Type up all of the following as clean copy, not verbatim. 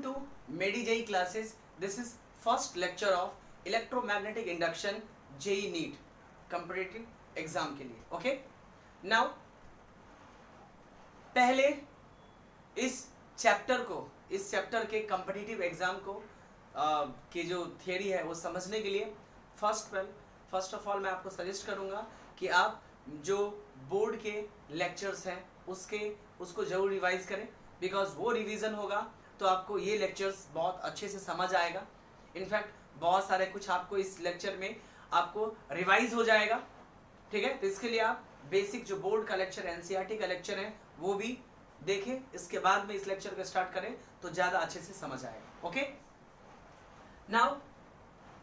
To MediJEE classes. This is first lecture of electromagnetic induction JEE NEET competitive exam के लिए. Okay, now पहले इस chapter के competitive exam को की जो थियरी है वो समझने के लिए फर्स्ट ऑफ ऑल मैं आपको सजेस्ट करूंगा कि आप जो बोर्ड के लेक्चर्स हैं उसको जरूर रिवाइज करें, बिकॉज वो रिवीजन होगा तो आपको ये लेक्चर्स बहुत अच्छे से समझ आएगा. इनफैक्ट बहुत सारे कुछ आपको इस लेक्चर में आपको रिवाइज हो जाएगा. ठीक है, तो इसके लिए आप बेसिक जो बोर्ड का लेक्चर एनसीईआरटी का लेक्चर है वो भी देखें, इसके बाद में इस लेक्चर को स्टार्ट करें तो ज़्यादा अच्छे से समझ आएगा. ओके, नाउ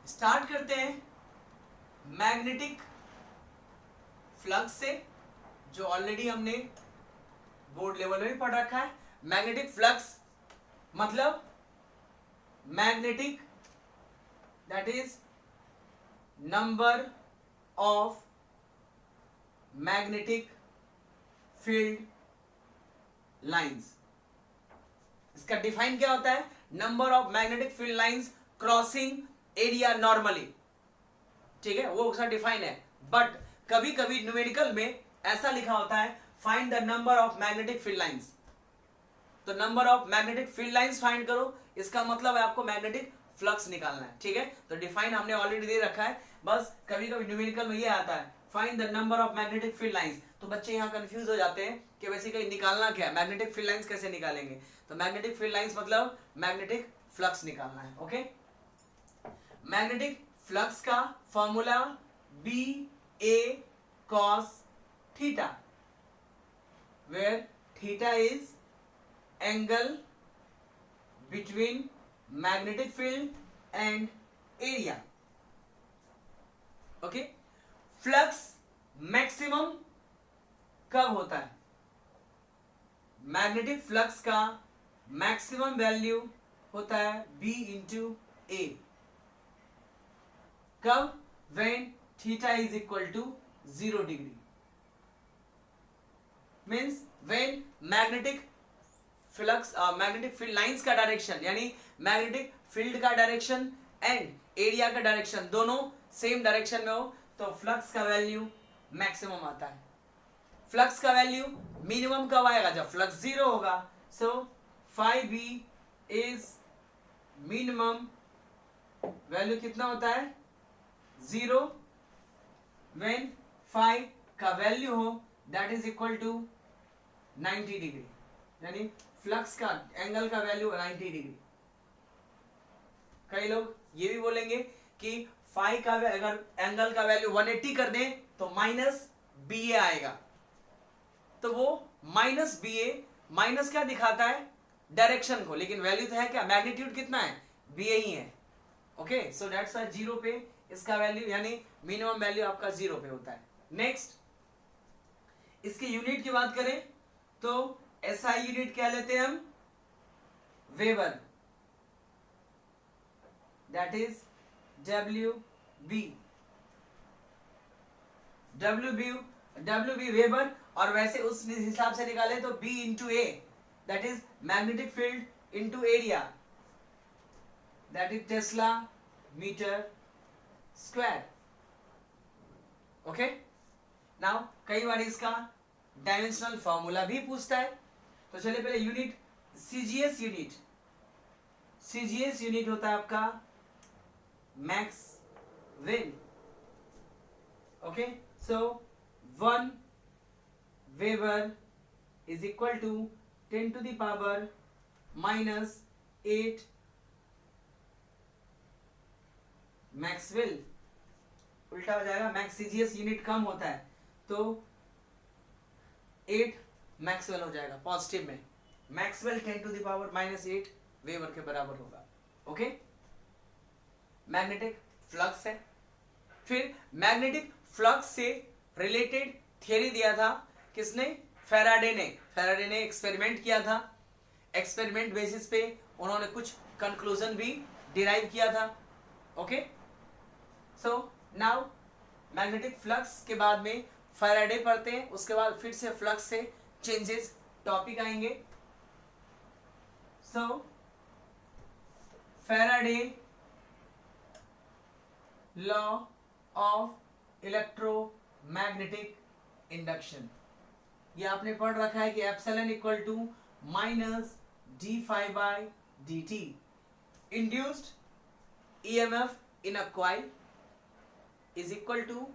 स्टार्ट करते हैं मैग्नेटिक फ्लक्स से, जो ऑलरेडी हमने बोर्ड लेवल में पढ़ रखा है. मैग्नेटिक फ्लक्स मतलब magnetic, that is number of magnetic field lines. इसका डिफाइन क्या होता है? Number of magnetic field lines crossing area normally. ठीक है, वो उसका डिफाइन है. बट कभी कभी न्यूमेरिकल में ऐसा लिखा होता है find the number of magnetic field lines. तो number of magnetic field lines find करो, इसका मतलब है आपको मैग्नेटिक फ्लक्स निकालना है. ठीक है, तो डिफाइन हमने ऑलरेडी दे रखा है, बस कभी कभी न्यूमेरिकल में ये आता है find the number of magnetic field lines. तो बच्चे यहाँ कंफ्यूज हो जाते हैं कि बेसिकली निकालना क्या है, मैग्नेटिक फील्ड लाइंस कैसे निकालेंगे. तो मैग्नेटिक फील्ड लाइंस मतलब मैग्नेटिक फ्लक्स निकालना है. ओके, मैग्नेटिक फ्लक्स का formula B A cos theta, where theta is angle between magnetic field and area. Okay, flux maximum कब होता है? मैग्नेटिक फ्लक्स का मैक्सिमम वैल्यू होता है B into A. कब? when theta is equal to 0 degree. Means when magnetic flux magnetic field lines का direction यानी magnetic field का डायरेक्शन एंड एरिया का डायरेक्शन दोनों सेम डायरेक्शन में हो तो फ्लक्स का वैल्यू मैक्सिमम आता है. फ्लक्स का वैल्यू मिनिमम कब आएगा? जब फ्लक्स जीरो होगा. So phi B is minimum value कितना होता है? 0 when phi का वैल्यू हो that is equal to 90 degree, यानी फ्लक्स का एंगल का वैल्यू 90 डिग्री. कई लोग ये भी बोलेंगे कि फाई का अगर एंगल का वैल्यू 180 कर दें तो माइनस बी ए आएगा. तो वो माइनस बी ए माइनस क्या दिखाता है? डायरेक्शन को, लेकिन वैल्यू तो है क्या? मैग्नीट्यूड कितना है? बी ए ही है. ओके, सो दैट्स वाई 0 पे इसका वैल्यू यानी मिनिमम वैल्यू आपका 0 पे होता है. नेक्स्ट, इसकी यूनिट की बात करें तो एसआई यूनिट क्या लेते हैं हम? Weber, that is W B weber. और वैसे उस हिसाब से निकाले तो B into A, that is magnetic field into area, that is tesla metre square. Okay, now कई बार इसका डायमेंशनल फॉर्मूला भी पूछता है. तो चलिए पहले यूनिट सीजीएस यूनिट होता है आपका maxwell. Okay, so 1 weber is equal to 10 to the power -8 maxwell. उल्टा हो जाएगा, मैक्स सीजीएस यूनिट कम होता है तो 8 मैक्सवेल हो जाएगा पॉजिटिव में. Maxwell 10 to the power -8 weber के बराबर होगा. ओके, मैग्नेटिक फ्लक्स है. फिर मैग्नेटिक फ्लक्स से रिलेटेड थियरी दिया था किसने? फैराडे ने एक्सपेरिमेंट किया था. एक्सपेरिमेंट बेसिस पे उन्होंने कुछ कंक्लूजन भी डिराइव किया था. Okay, so now magnetic flux के बाद में फैराडे पढ़ते हैं, उसके बाद फिर से फ्लक्स से चेंजेस टॉपिक आएंगे. So Faraday law of electromagnetic induction. ये आपने पढ़ रखा है कि epsilon equal to minus D phi by D T. Induced EMF in a coil is equal to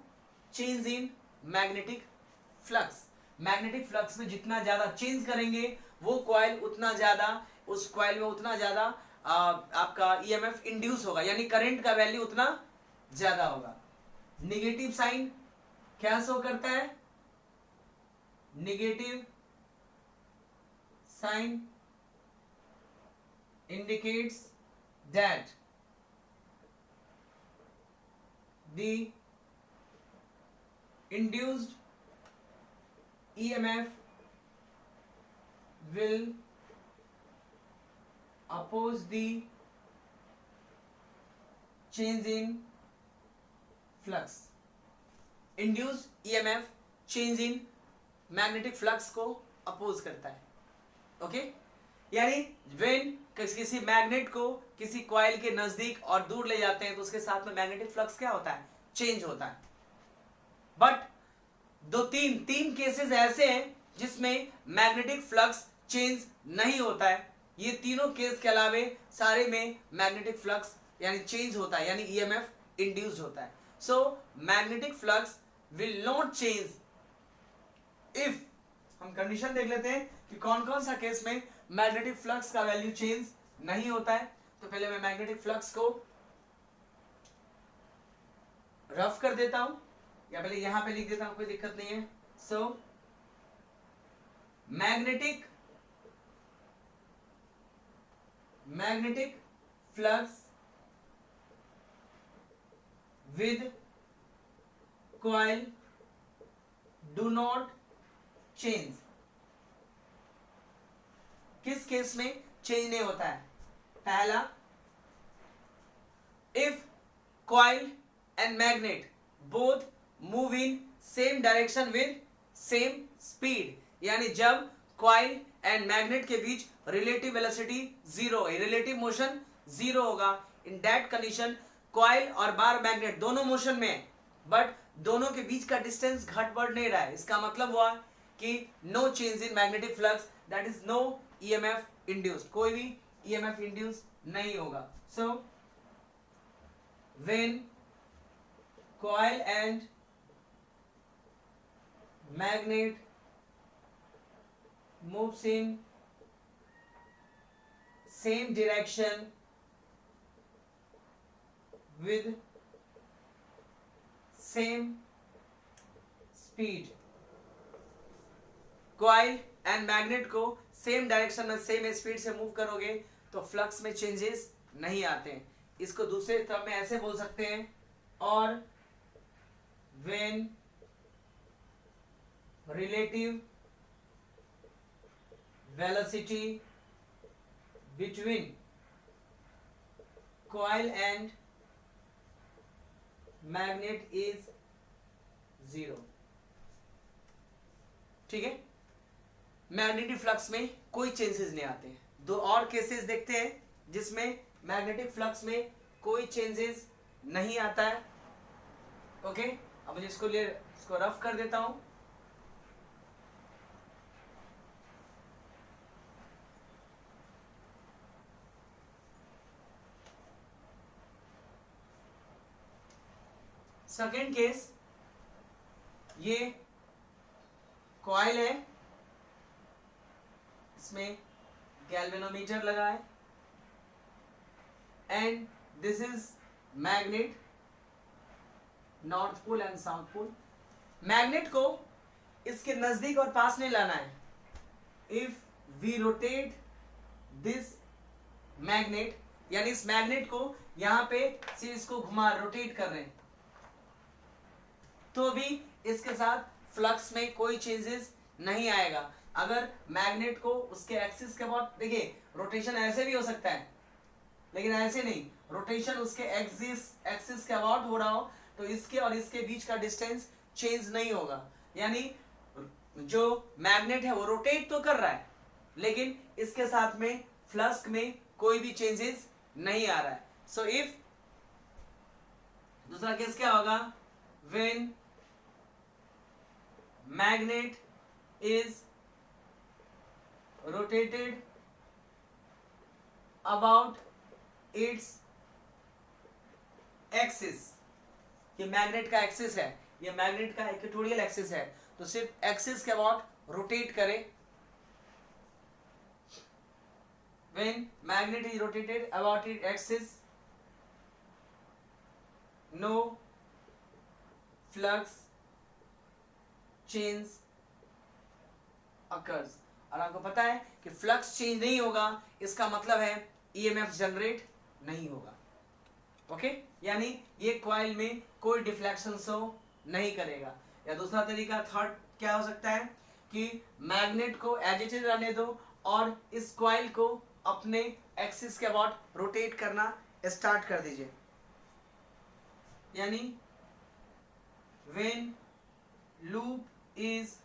change in magnetic flux. Magnetic flux में जितना ज्यादा चेंज करेंगे वो कॉइल उतना ज्यादा, उस कॉइल में उतना ज्यादा आपका ईएमएफ इंड्यूस होगा, यानी करंट का वैल्यू उतना ज्यादा होगा। निगेटिव साइन क्या शो करता है? Negative sign indicates that the induced EMF will oppose the change in flux। induced EMF change in magnetic flux को अपोज करता है। ओके यानी व्हेन किसी मैग्नेट को किसी कॉइल के नजदीक और दूर ले जाते हैं तो उसके साथ में मैग्नेटिक फ्लक्स क्या होता है? चेंज होता है। बट तीन केसेस ऐसे हैं जिसमें मैग्नेटिक फ्लक्स चेंज नहीं होता है। ये तीनों केस के अलावे सारे में मैग्नेटिक फ्लक्स यानी चेंज होता है, यानी ईएमएफ इंड्यूस्ड होता है। So magnetic flux will not change if, हम कंडीशन देख लेते हैं कि कौन कौन सा केस में मैग्नेटिक फ्लक्स का वैल्यू चेंज नहीं होता है। तो पहले मैं मैग्नेटिक फ्लक्स को रफ कर देता हूं, या पहले यहां पे लिख देता हूं, कोई दिक्कत नहीं है। So magnetic flux with coil do not change. किस केस में चेंज नहीं होता है? पहला, if coil and magnet both move in same direction with same speed, यानी जब कॉइल एंड मैग्नेट के बीच रिलेटिव वेलोसिटी जीरो है, रिलेटिव मोशन जीरो होगा। इन दैट कंडीशन कॉइल और बार मैग्नेट दोनों मोशन में है, बट दोनों के बीच का डिस्टेंस घट बढ़ नहीं रहा है। इसका मतलब हुआ कि no change in magnetic flux, that is no EMF induced, कोई भी ईएमएफ इंड्यूस नहीं होगा। So when coil and magnet moves in same direction with same speed, coil and magnet को सेम डायरेक्शन में सेम स्पीड से move करोगे तो flux में चेंजेस नहीं आते हैं। इसको दूसरे तरफ में ऐसे बोल सकते हैं, और when relative velocity between coil and magnet is zero। ठीक है, मैग्नेटिक फ्लक्स में कोई चेंजेस नहीं आते। दो और केसेस देखते हैं जिसमें मैग्नेटिक फ्लक्स में कोई चेंजेस नहीं आता है। ओके, अब मुझे इसको रफ कर देता हूं। सेकेंड केस, ये कॉइल है, इसमें गैल्वेनोमीटर लगा है, and this is magnet, north pole and south pole. Magnet को इसके नजदीक और पास नहीं लाना है। If we rotate this magnet, यानी इस मैग्नेट को यहां पे सिर्फ इसको घुमा रोटेट कर रहे हैं, तो भी इसके साथ फ्लक्स में कोई चेंजेस नहीं आएगा। अगर मैग्नेट को उसके एक्सिस के अबाउट, देखिए रोटेशन ऐसे भी हो सकता है लेकिन ऐसे नहीं, रोटेशन उसके एक्सिस के अबाउट हो रहा हो तो इसके और इसके बीच का डिस्टेंस चेंज नहीं होगा। यानी जो मैग्नेट है वो रोटेट तो कर रहा है लेकिन इसके साथ में फ्लक्स में कोई भी चेंजेस नहीं आ रहा है। सो इफ, दूसरा केस क्या होगा, when magnet is rotated about its axis, ये मैग्नेट का एक्सिस है, ये मैग्नेट का इक्वेटोरियल एक्सिस है, तो सिर्फ एक्सिस के अबाउट रोटेट करे। When magnet is rotated about its axis, no flux change occurs। और आपको पता है कि फ्लक्स चेंज नहीं होगा, इसका मतलब है ईएमएफ जनरेट नहीं होगा। ओके, यानी ये कॉइल में कोई डिफ्लेक्शन शो नहीं करेगा। या दूसरा तरीका, थर्ड क्या हो सकता है कि मैग्नेट को एज इट इज रहने दो और इस कॉइल को अपने एक्सिस के अबाउट रोटेट करना स्टार्ट कर दीजिए। यानी व्हेन लूप इज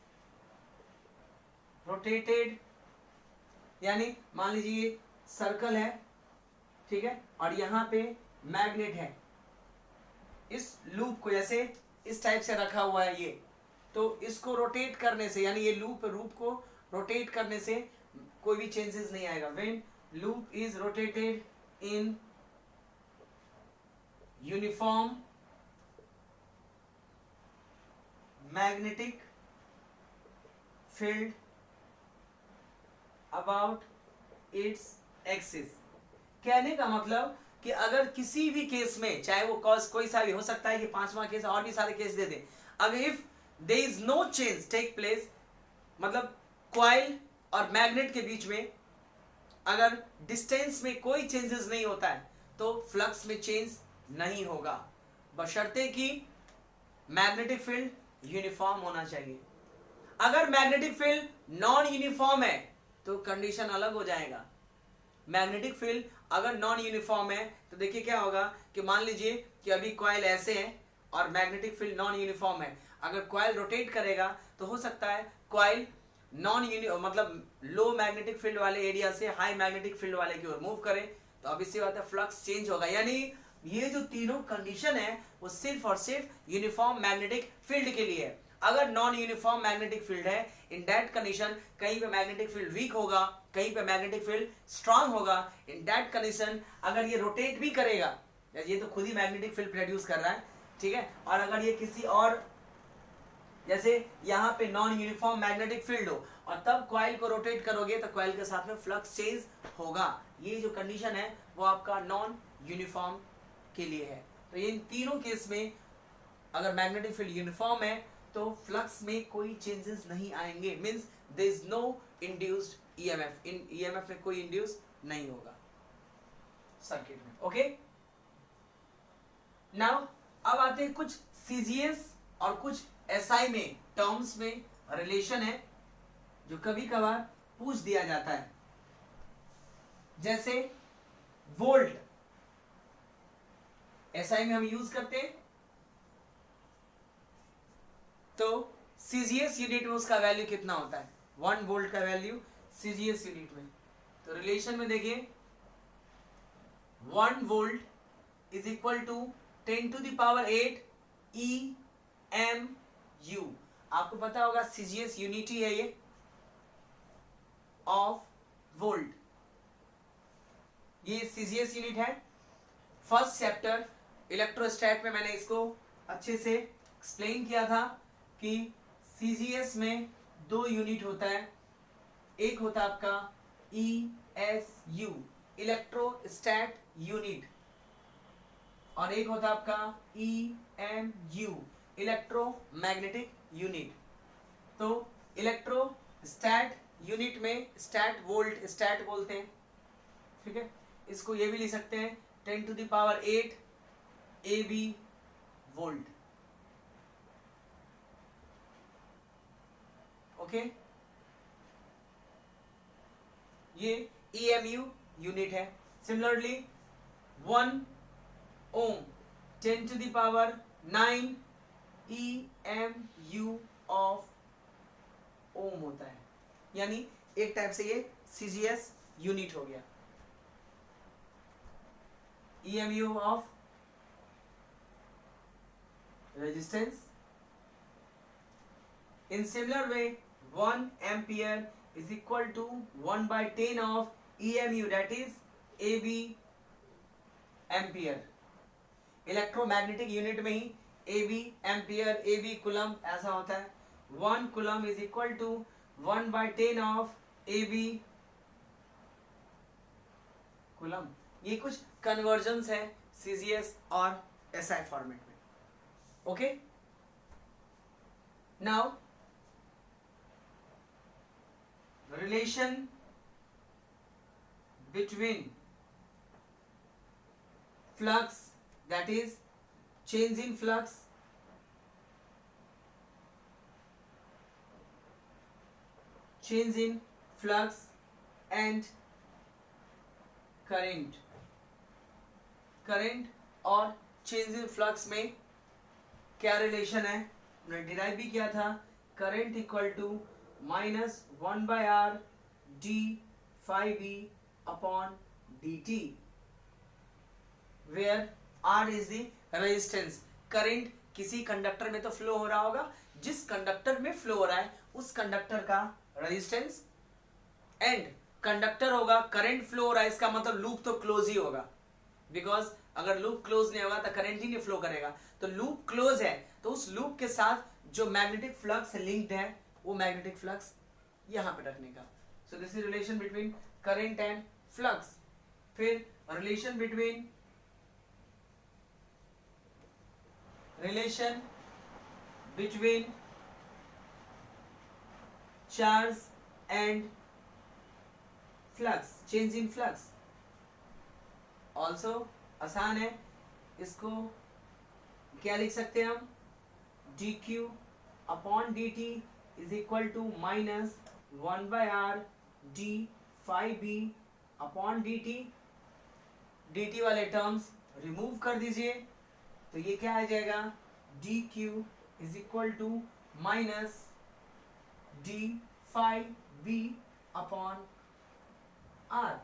रोटेटेड, यानी मान लीजिए ये सर्कल है, ठीक है, और यहां पे मैग्नेट है, इस लूप को जैसे इस टाइप से रखा हुआ है ये, तो इसको रोटेट करने से, यानी ये लूप को रोटेट करने से कोई भी चेंजेस नहीं आएगा। When loop is rotated in uniform magnetic field about its axis. कहने का मतलब कि अगर किसी भी केस में, चाहे वो कॉज कोई सा भी हो सकता है, कि पांचवा केस और भी सारे केस दे दें, अगर if there is no change take place, मतलब कॉइल और मैग्नेट के बीच में अगर डिस्टेंस में कोई चेंजेस नहीं होता है, तो फ्लक्स में चेंज नहीं होगा, बशर्ते कि मैग्नेटिक फील्ड यूनिफॉर्म होना चाहिए। अगर मैग्नेटिक फील्ड नॉन यूनिफॉर्म है तो कंडीशन अलग हो जाएगा। मैग्नेटिक फील्ड अगर नॉन यूनिफॉर्म है तो देखिए क्या होगा कि मान लीजिए कि अभी कॉइल ऐसे है और मैग्नेटिक फील्ड नॉन यूनिफॉर्म है, अगर कॉइल रोटेट करेगा तो हो सकता है कॉइल मतलब लो मैग्नेटिक फील्ड वाले एरिया से हाई मैग्नेटिक फील्ड वाले की ओर मूव करे, तो अब इससे बात है फ्लक्स चेंज होगा। यानी ये जो तीनों कंडीशन है वो सिर्फ और सिर्फ यूनिफॉर्म मैग्नेटिक फील्ड के लिए है। अगर नॉन यूनिफॉर्म मैग्नेटिक फील्ड है, इन दैट कंडीशन कहीं पे मैग्नेटिक फील्ड वीक होगा, कहीं पे मैग्नेटिक फील्ड स्ट्रांग होगा। इन दैट कंडीशन अगर ये रोटेट भी करेगा, ये तो खुद ही मैग्नेटिक फील्ड प्रोड्यूस कर रहा है, ठीक है, और अगर ये किसी और, जैसे यहाँ पे नॉन यूनिफॉर्म मैग्नेटिक फील्ड हो और तब कॉइल को रोटेट करोगे तो कॉइल के साथ में फ्लक्स चेंज होगा। ये जो कंडीशन है वो आपका नॉन यूनिफॉर्म के लिए है। तो ये इन तीनों केस में अगर मैग्नेटिक फील्ड यूनिफॉर्म है तो फ्लक्स में कोई चेंजेस नहीं आएंगे, means there is no induced EMF, इन ईएमएफ में कोई इंड्यूस नहीं होगा सर्किट में। ओके, नाउ अब आते हैं कुछ सीजीएस और कुछ एसआई में टर्म्स में रिलेशन है जो कभी कभार पूछ दिया जाता है, जैसे वोल्ट एसआई में हम यूज करते हैं, तो सीजीएस यूनिट में उसका वैल्यू कितना होता है, 1 वोल्ट का वैल्यू सीजीएस यूनिट में। तो रिलेशन में देखिए 1 volt is equal to 10⁸ EMU। आपको पता होगा सीजीएस यूनिट ही है ये ऑफ वोल्ट, ये सीजीएस यूनिट है। फर्स्ट चैप्टर इलेक्ट्रोस्टैट में मैंने इसको अच्छे से एक्सप्लेन किया था कि सीजीएस में 2 यूनिट होता है, एक होता है आपका ESU इलेक्ट्रोस्टैट यूनिट और एक होता है आपका EMU इलेक्ट्रोमैग्नेटिक यूनिट। तो इलेक्ट्रोस्टैट यूनिट में स्टैट वोल्ट स्टैट बोलते हैं, ठीक है, इसको ये भी लिख सकते हैं 10⁸ AB वोल्ट। ओके, ये EMU यूनिट है। सिमिलरली 1 ओम 10⁹ EMU ऑफ ओम होता है, यानी एक टाइप से ये सीजीएस यूनिट हो गया। EMU of resistance. In similar way, 1 ampere is equal to 1 by 10 of EMU, that is AB ampere. Electromagnetic unit में ही AB एम्पियर, AB कूलम ऐसा होता है. 1 coulomb is equal to 1 by 10 of AB coulomb. ये कुछ conversions है CGS और SI format में. Okay, now relation between flux, that is change in flux, and current. Current और चेंज इन फ्लक्स में क्या रिलेशन है, हमने डिराइव भी किया था. Current equal to -1 by R d phi b upon dt, where R is the resistance. Current किसी conductor में तो फ्लो हो रहा होगा, जिस कंडक्टर में फ्लो हो रहा है उस कंडक्टर का रेजिस्टेंस, एंड कंडक्टर होगा, करंट फ्लो हो रहा है, इसका मतलब लूप तो क्लोज ही होगा, बिकॉज अगर लूप क्लोज नहीं होगा तो करंट ही नहीं फ्लो करेगा. तो लूप क्लोज है तो उस लूप के साथ जो मैग्नेटिक फ्लक्स लिंक्ड है वो मैग्नेटिक फ्लक्स यहां पे रखने का. So this is relation between current and flux. फिर relation between charge and flux, change in flux. Also आसान है, इसको क्या लिख सकते हैं हम, dq upon dt is equal to -1 by R d phi b upon dt. dt वाले टर्म्स रिमूव कर दीजिए तो ये क्या आ जाएगा, dq is equal to -d phi b upon R.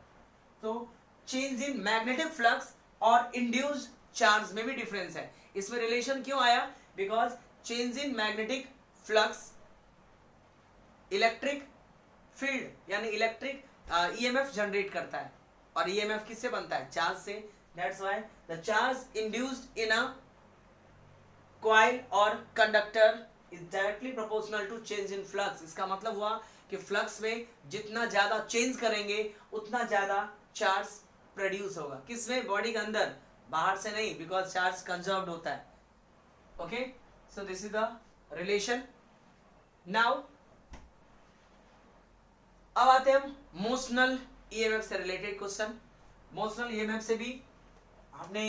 तो चेंज इन मैग्नेटिक फ्लक्स और इंड्यूस्ड चार्ज में भी डिफरेंस है. इसमें रिलेशन क्यों आया, because change in magnetic flux electric field यानी इलेक्ट्रिक EMF जनरेट करता है, और EMF किससे बनता है, चार्ज से. That's why the charge induced in a coil or conductor is directly proportional to change in flux. इसका मतलब हुआ कि फ्लक्स में जितना ज्यादा चेंज करेंगे उतना ज्यादा चार्ज प्रोड्यूस होगा. किसमें, बॉडी के अंदर, बाहर से नहीं, बिकॉज चार्ज कंजर्व्ड होता है. Okay, so this is the relation. Now अब आते हैं हम मोशनल EMF से रिलेटेड क्वेश्चन. मोशनल EMF से भी हमने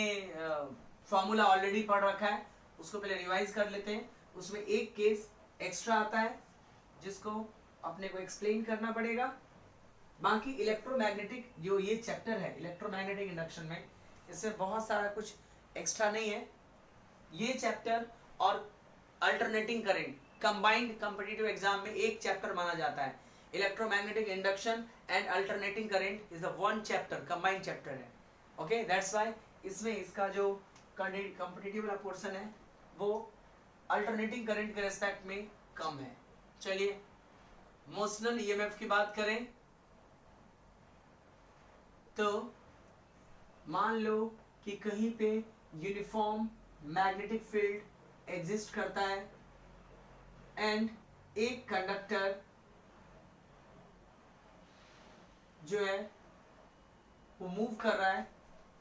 फॉर्मूला ऑलरेडी पढ़ रखा है, उसको पहले रिवाइज कर लेते हैं. उसमें एक केस एक्स्ट्रा आता है जिसको अपने को एक्सप्लेन करना पड़ेगा. बाकी इलेक्ट्रोमैग्नेटिक जो ये चैप्टर है इलेक्ट्रोमैग्नेटिक इंडक्शन में, इसमें बहुत सारा कुछ एक्स्ट्रा नहीं है. ये चैप्टर और alternating current combined competitive exam में एक चैप्टर माना जाता है. Electromagnetic induction and alternating current is the one chapter, combined chapter है. ओके, दैट्स व्हाई इसमें इसका जो कॉम्पिटिटिव वाला पोर्शन है वो अल्टरनेटिंग करंट के रेस्पेक्ट में कम है. चलिए मोशनल EMF की बात करें तो मान लो कि कहीं पे यूनिफॉर्म मैग्नेटिक फील्ड एग्जिस्ट करता है एंड एक कंडक्टर जो है वो मूव कर रहा है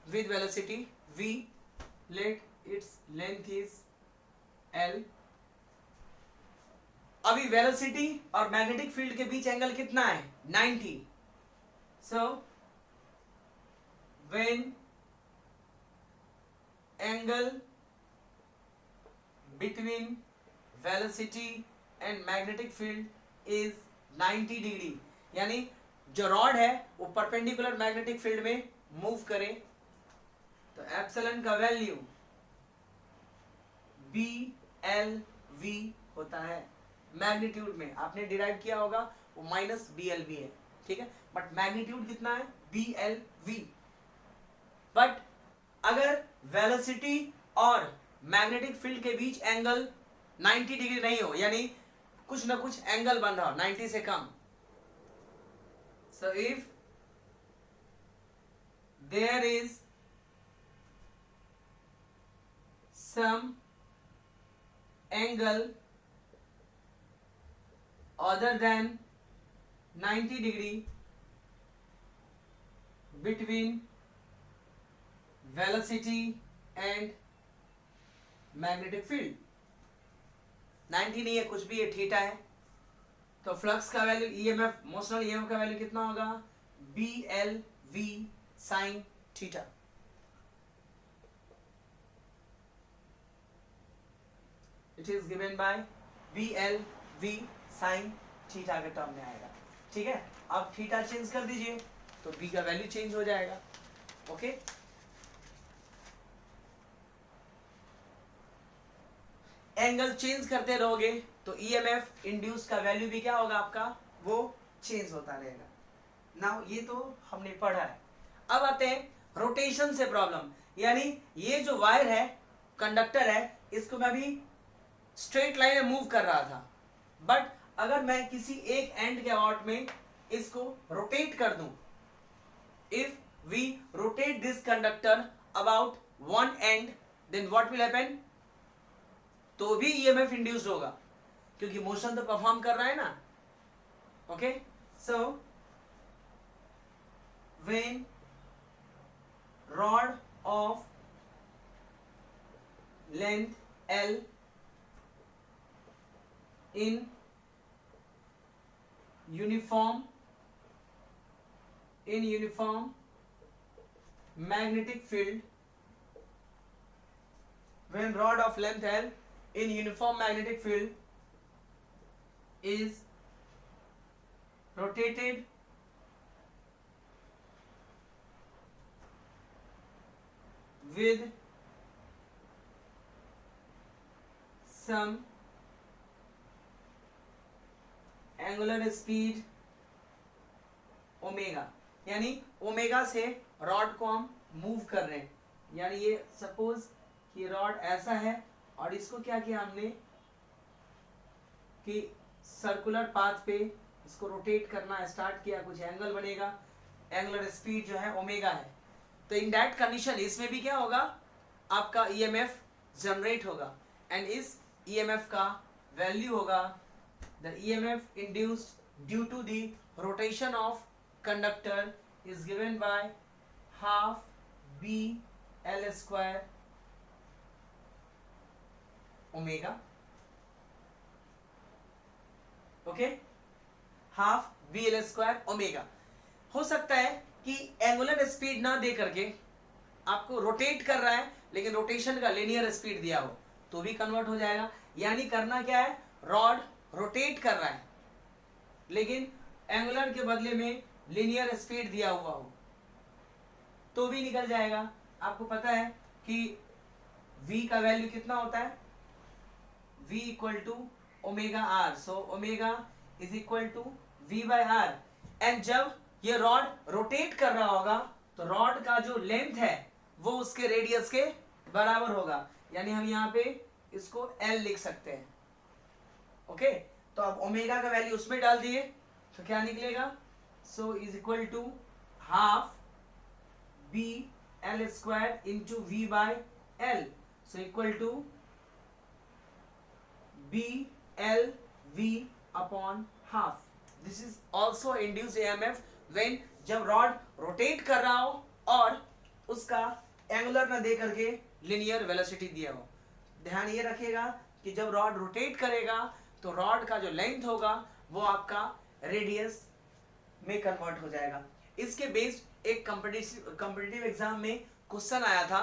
with velocity v, let its length is l. अभी वेलोसिटी और मैग्नेटिक फील्ड के बीच एंगल कितना है, 90. सो when angle between velocity and magnetic field is 90 degree, यानी जो रॉड है वो परपेंडिकुलर मैग्नेटिक फील्ड में मूव करे तो एप्सिलॉन का वैल्यू BLV होता है. मैग्नीट्यूड में आपने डिराइव किया होगा वो -BLV है, ठीक है, बट मैग्नीट्यूड कितना है, BLV. बट वेलोसिटी और मैग्नेटिक फील्ड के बीच एंगल 90 डिग्री नहीं हो, यानी कुछ ना कुछ एंगल बन रहा हो 90 से कम. So if there is some angle other than 90 degree between velocity and magnetic field, 90 नहीं है, कुछ भी है, थीटा है, तो फ्लक्स का वैल्यू ईएमएफ, मोशनल ईएमएफ का वैल्यू कितना होगा, B L V sine theta. It is given by B L V sine theta के टर्म में आएगा. ठीक है, अब थीटा चेंज कर दीजिए तो बी का वैल्यू चेंज हो जाएगा. ओके, एंगल चेंज करते रहोगे तो ईएमएफ इंड्यूस का वैल्यू भी क्या होगा आपका, वो चेंज होता रहेगा. नाउ ये तो हमने पढ़ा है. अब आते हैं रोटेशन से प्रॉब्लम, यानी ये जो वायर है, कंडक्टर है, इसको मैं अभी स्ट्रेट लाइन में मूव कर रहा था, बट अगर मैं किसी एक एंड के अबाउट में इसको रोटेट कर दूं, if we rotate this conductor about one end, then what will happen, तो भी ईएमएफ इंड्यूस्ड होगा, क्योंकि मोशन तो परफॉर्म कर रहा है ना. Okay, so when rod of length L in uniform magnetic field, when rod of length L in uniform magnetic field is rotated with some angular speed omega, यानी omega से rod को हम move कर रहे हैं, यानी ये सपोज कि रॉड ऐसा है और इसको क्या किया हमने कि सर्कुलर पाथ पे इसको रोटेट करना स्टार्ट किया, कुछ एंगल बनेगा, एंगुलर स्पीड जो है ओमेगा है. तो इन दैट कंडीशन इसमें भी क्या होगा, आपका ईएमएफ जनरेट होगा, एंड इस ईएमएफ का वैल्यू होगा the EMF induced due to the rotation of conductor is given by half B L square omega. Okay, half B L square omega. हो सकता है कि एंगुलर स्पीड ना दे करके आपको रोटेट कर रहा है, लेकिन रोटेशन का लिनियर स्पीड दिया हो तो भी कन्वर्ट हो जाएगा. यानी करना क्या है, रॉड रोटेट कर रहा है लेकिन एंगुलर के बदले में लिनियर स्पीड दिया हुआ हो तो भी निकल जाएगा. आपको पता है कि v का वैल्यू कितना होता है, v equal to omega R, so omega is equal to v by R. And जब ये रॉड रोटेट कर रहा होगा तो रॉड का जो लेंथ है वो उसके रेडियस के बराबर होगा, यानी हम यहाँ पे इसको L लिख सकते हैं. ओके, तो अब ओमेगा का वैल्यू उसमें डाल दिए तो क्या निकलेगा, so is equal to half B L square into V by L, so equal to B L V upon half. This is also induced EMF when, जब रॉड रोटेट कर रहा हो और उसका एंगुलर ना दे करके लिनियर वेलोसिटी दिया हो. ध्यान ये रखिएगा कि जब रॉड रोटेट करेगा तो रॉड का जो लेंथ होगा वो आपका रेडियस में कन्वर्ट हो जाएगा. इसके बेस्ड एक कॉम्पिटिटिव एग्जाम में क्वेश्चन आया था,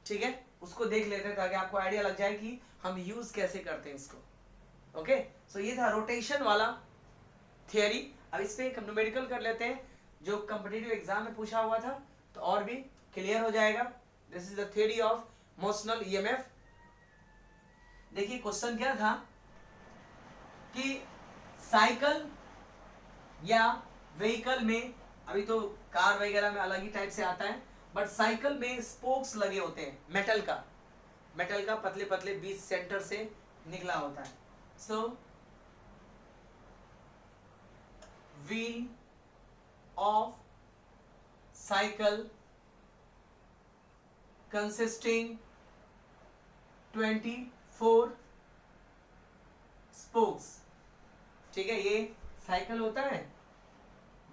ठीक है, उसको देख लेते हैं ताकि आपको आइडिया लग जाए कि हम यूज कैसे करते हैं इसको. ओके, सो ये था रोटेशन वाला थियरी. अब इस पे एक न्यूमेरिकल कर लेते हैं जो कॉम्पिटिटिव एग्जाम में पूछा हुआ था, तो और भी क्लियर हो जाएगा. This is the theory of motional EMF. देखिए क्वेश्चन क्या था कि साइकिल या व्हीकल में, अभी तो कार वगैरह में अलग ही टाइप से आता है, बट साइकिल में स्पोक्स लगे होते हैं मेटल का पतले पतले बीच सेंटर से निकला होता है. So wheel of cycle consisting 24 spokes. ठीक है, ये साइकिल होता है.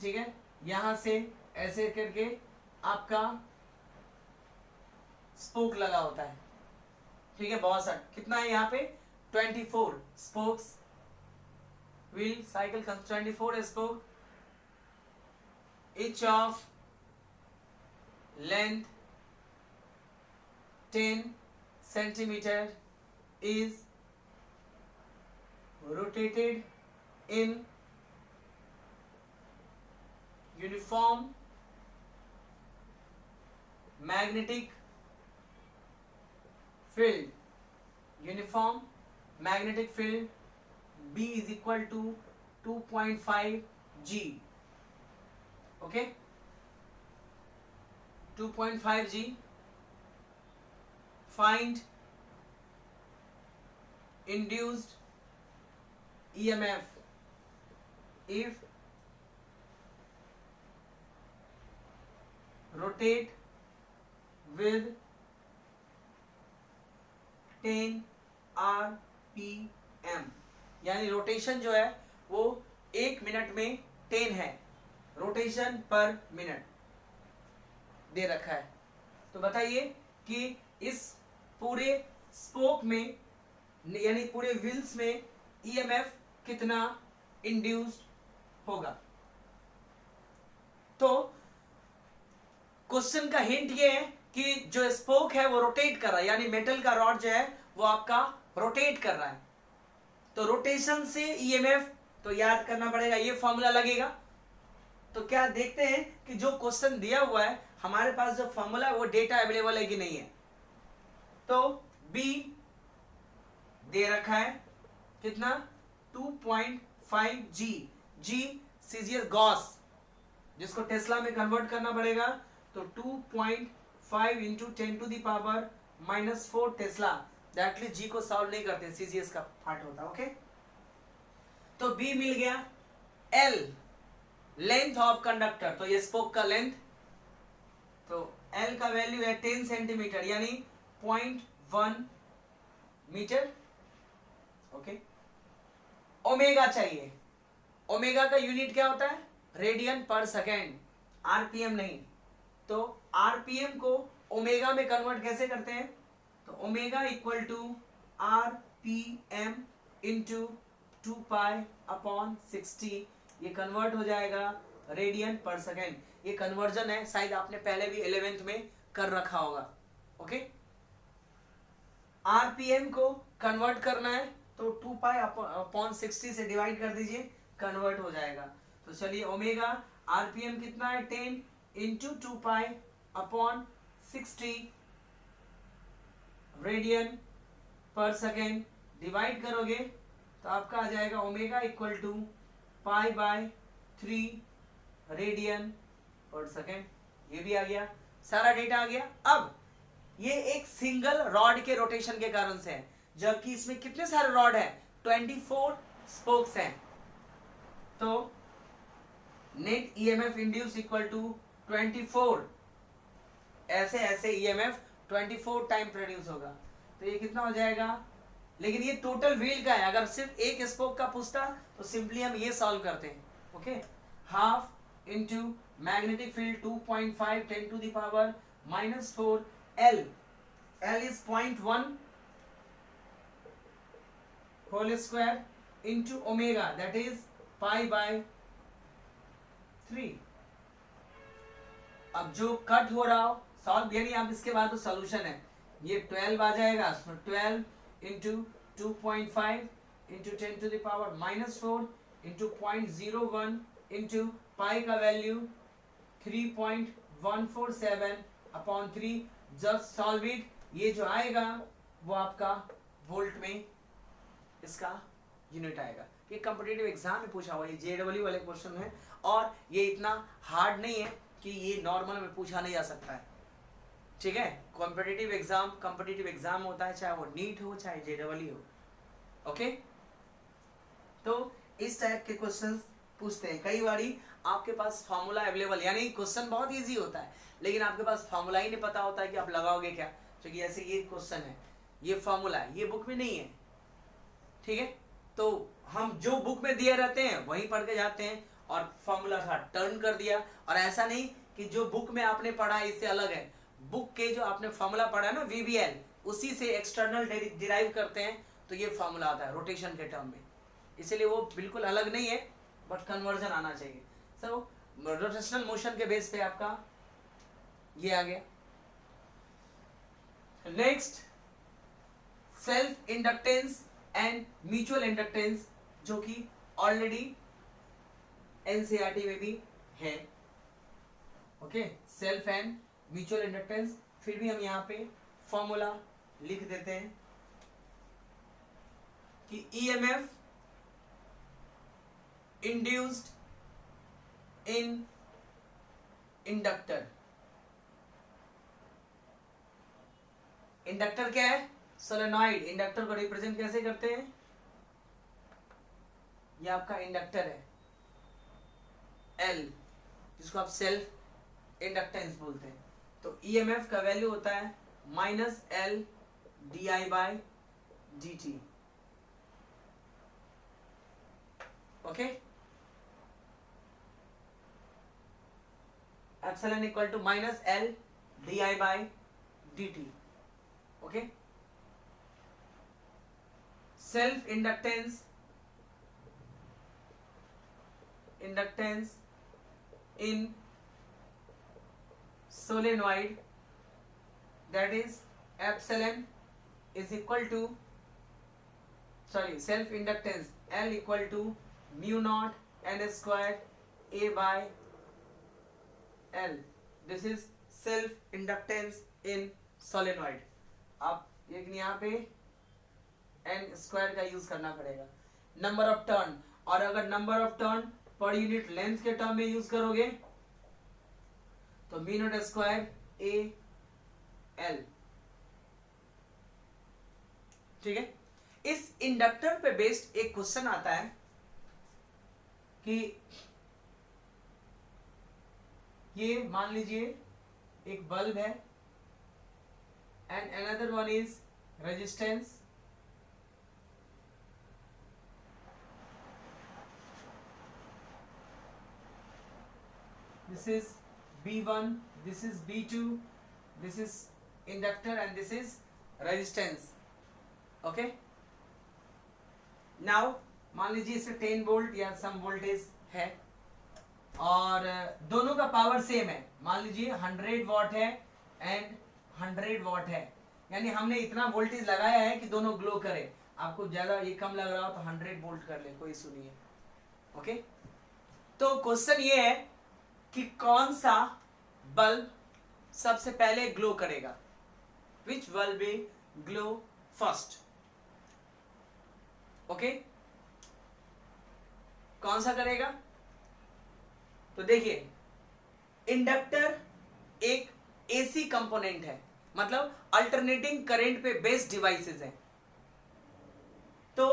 ठीक है, यहां से ऐसे करके आपका स्पोक लगा होता है. ठीक है, बहुत सारा कितना है यहाँ पे 24 spokes. Wheel cycle 24 spoke, each of length 10 centimeter is rotated in uniform magnetic field. Uniform magnetic field B is equal to 2.5 G. Okay, 2.5 G. Find induced EMF if rotate with 10 RPM. यानी rotation जो है वो 1 minute में 10 है, rotation पर minute दे रखा है. तो बताइए कि इस पूरे स्पोक में यानी पूरे व्हील्स में ईएमएफ कितना इंड्यूस्ड होगा. तो क्वेश्चन का हिंट ये है कि जो स्पोक है वो रोटेट कर रहा है, यानी मेटल का रॉड जो है वो आपका रोटेट कर रहा है. तो रोटेशन से ईएमएफ तो याद करना पड़ेगा, ये फॉर्मूला लगेगा. तो क्या देखते हैं कि जो क्वेश्चन दिया हुआ है हमारे पास जो फॉर्मूला है वो डेटा अवेलेबल है कि नहीं है. तो बी दे रखा है कितना 2.5 G. G सीजियस गॉस, जिसको टेस्ला में कन्वर्ट करना पड़ेगा. तो 2.5 इंटू 10⁻⁻4 टेस्ला. डायरेक्टली G को सॉल्व नहीं करते, सीजीएस का पार्ट होता है. ओके, तो B मिल गया. L लेंथ ऑफ कंडक्टर, तो ये स्पोक का लेंथ. तो L का वैल्यू है 10 सेंटीमीटर यानी 0.1 मीटर. ओके, ओमेगा चाहिए. ओमेगा का यूनिट क्या होता है रेडियन पर सेकेंड, आरपीएम नहीं. तो आरपीएम को ओमेगा में कन्वर्ट कैसे करते हैं. तो omega equal to RPM into 2π/60. ये कन्वर्ट हो जाएगा रेडियन पर सेकेंड. ये कन्वर्जन है, शायद आपने पहले भी 11th में कर रखा होगा. ओके, आरपीएम को कन्वर्ट करना है तो 2π/60 से डिवाइड कर दीजिए, कन्वर्ट हो जाएगा. तो चलिए ओमेगा आरपीएम कितना है 10 इंटू 2π/60 रेडियन पर सेकेंड. डिवाइड करोगे तो आपका आ जाएगा ओमेगा इक्वल टू π/3 रेडियन पर सेकेंड. ये भी आ गया, सारा डेटा आ गया. अब ये एक सिंगल रॉड के रोटेशन के कारण से है, जबकि इसमें कितने सारे रॉड है 24 स्पोक्स हैं. तो net EMF induce equal to 24 ऐसे ईएमएफ 24 टाइम प्रोड्यूस होगा. तो ये कितना हो जाएगा. लेकिन ये टोटल व्हील का है, अगर सिर्फ एक स्पोक का पूछता तो सिंपली हम ये सॉल्व करते हैं. Okay, half into magnetic field 2.5 10⁻⁻4 L. L is 0.1 whole square into omega, that is π/3. अब जो कट हो रहा हो सॉल्व, यानी आप इसके बाद तो सोल्यूशन है. ये 12 आ जाएगा, 12 into 2.5 into 10⁻⁻4 into 0.01 into pi का वैल्यू 3.147/3. Just solve it. ये जो आएगा वो आपका वोल्ट में इसका यूनिट आएगा. ये कॉम्पिटिटिव एग्जाम में पूछा हुआ, ये जेडब्ल्यू वाले क्वेश्चन है और ये इतना हार्ड नहीं है कि ये नॉर्मल में पूछा नहीं जा सकता है. ठीक है। कॉम्पिटिटिव एग्जाम होता है, चाहे वो नीट हो चाहे JEE हो। ओके, तो इस टाइप के क्वेश्चंस पूछते हैं। कई बारी आपके पास फॉर्मूला अवेलेबल, यानी क्वेश्चन बहुत इजी होता है लेकिन आपके पास फॉर्मूला ही नहीं पता होता है कि आप लगाओगे क्या। क्योंकि ऐसे ये क्वेश्चन है, ये फॉर्मूला है, ये बुक में नहीं है, ठीक है। तो हम जो बुक में दिए रहते हैं वही पढ़ के जाते हैं और फॉर्मूला था टर्न कर दिया। और ऐसा नहीं कि जो बुक में आपने पढ़ा है इससे अलग है, बुक के जो आपने फॉर्मूला पढ़ा है ना VBL, उसी से एक्सटर्नल डिराइव करते हैं तो ये फॉर्मूला आता है रोटेशन के टर्म में। इसलिए वो बिल्कुल अलग नहीं है, बट कन्वर्जन आना चाहिए। सो रोटेशनल मोशन के बेस पे आपका ये आ गया। Next, self inductance and mutual inductance, जो कि ऑलरेडी NCERT में भी है। Okay, self and mutual inductance, फिर भी हम यहाँ पे फॉर्मूला लिख देते हैं कि EMF induced in inductor. Inductor क्या है? सोलेनॉइड। इंडक्टर को रिप्रेजेंट कैसे करते हैं? ये आपका इंडक्टर है L, जिसको आप सेल्फ इंडक्टेंस बोलते हैं। तो EMF का वैल्यू होता है -L di/dt। Okay, epsilon equal to -L di/dt। Okay, self inductance in solenoid, that is epsilon is equal to, self inductance L equal to mu naught n squared A by L. This is self inductance in solenoid. आप लेकिन यहाँ पे n square का use करना पड़ेगा। Number of turn, और अगर number of turn per unit length के टर्म में यूज करोगे तो me not square A L। ठीक है, इस इंडक्टर पे बेस्ड एक क्वेश्चन आता है कि ये मान लीजिए एक बल्ब है and another one is resistance. This is B1, this is B2, this is inductor and this is resistance. Okay, now मान लीजिए इसमें 10 वोल्ट या सम वोल्टेज है और दोनों का पावर सेम है। मान लीजिए 100 वॉट है एंड 100 वॉट है, यानी हमने इतना वोल्टेज लगाया है कि दोनों ग्लो करे। आपको ज्यादा ये कम लग रहा हो तो 100 वोल्ट कर ले, कोई इशू नहीं है। ओके, तो क्वेश्चन ये है कि कौन सा बल्ब सबसे पहले ग्लो करेगा, which bulb will glow first. Okay, कौन सा करेगा? तो देखिए, इंडक्टर एक AC कंपोनेंट है, मतलब अल्टरनेटिंग करंट पे बेस्ड डिवाइसेस है। तो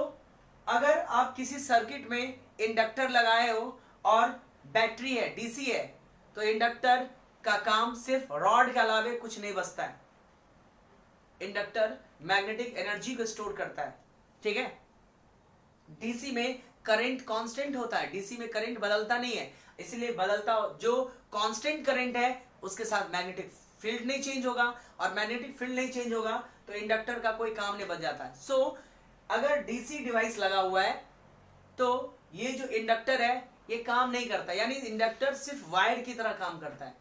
अगर आप किसी सर्किट में इंडक्टर लगाए हो और बैटरी है, DC है, तो इंडक्टर का काम सिर्फ रॉड के अलावे कुछ नहीं बचता है। इंडक्टर मैग्नेटिक एनर्जी को स्टोर करता है। ठीक है, DC में करंट कांस्टेंट होता है, DC में करंट बदलता नहीं है, इसलिए बदलता जो कांस्टेंट करंट है उसके साथ मैग्नेटिक फील्ड नहीं चेंज होगा, और मैग्नेटिक फील्ड नहीं चेंज होगा तो इंडक्टर का कोई काम नहीं बच जाता है। सो अगर DC डिवाइस लगा हुआ है तो ये जो इंडक्टर है ये काम नहीं करता, यानी इंडक्टर सिर्फ वायर की तरह काम करता है,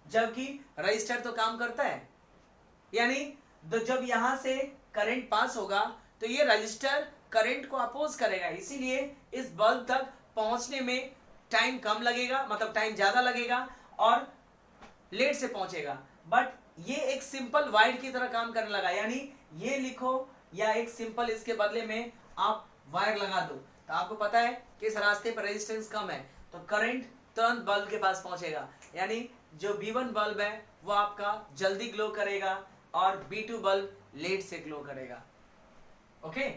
जबकि रजिस्टर तो काम करता है। यानी तो जब यहां से करंट पास होगा तो ये रजिस्टर करंट को अपोज करेगा, इसीलिए इस बल्ब तक पहुंचने में टाइम कम लगेगा, मतलब टाइम ज्यादा लगेगा और लेट से पहुंचेगा। बट ये एक सिंपल वायर की तरह काम करने लगा, यानी ये लिखो या एक सिंपल इसके बदले में आप वायर लगा दो, तो आपको पता है कि इस रास्ते पर रेजिस्टेंस कम है तो करंट तुरंत बल्ब के पास पहुंचेगा, यानी जो B1 बल्ब है वो आपका जल्दी ग्लो करेगा और B2 बल्ब लेट से ग्लो करेगा। ओके,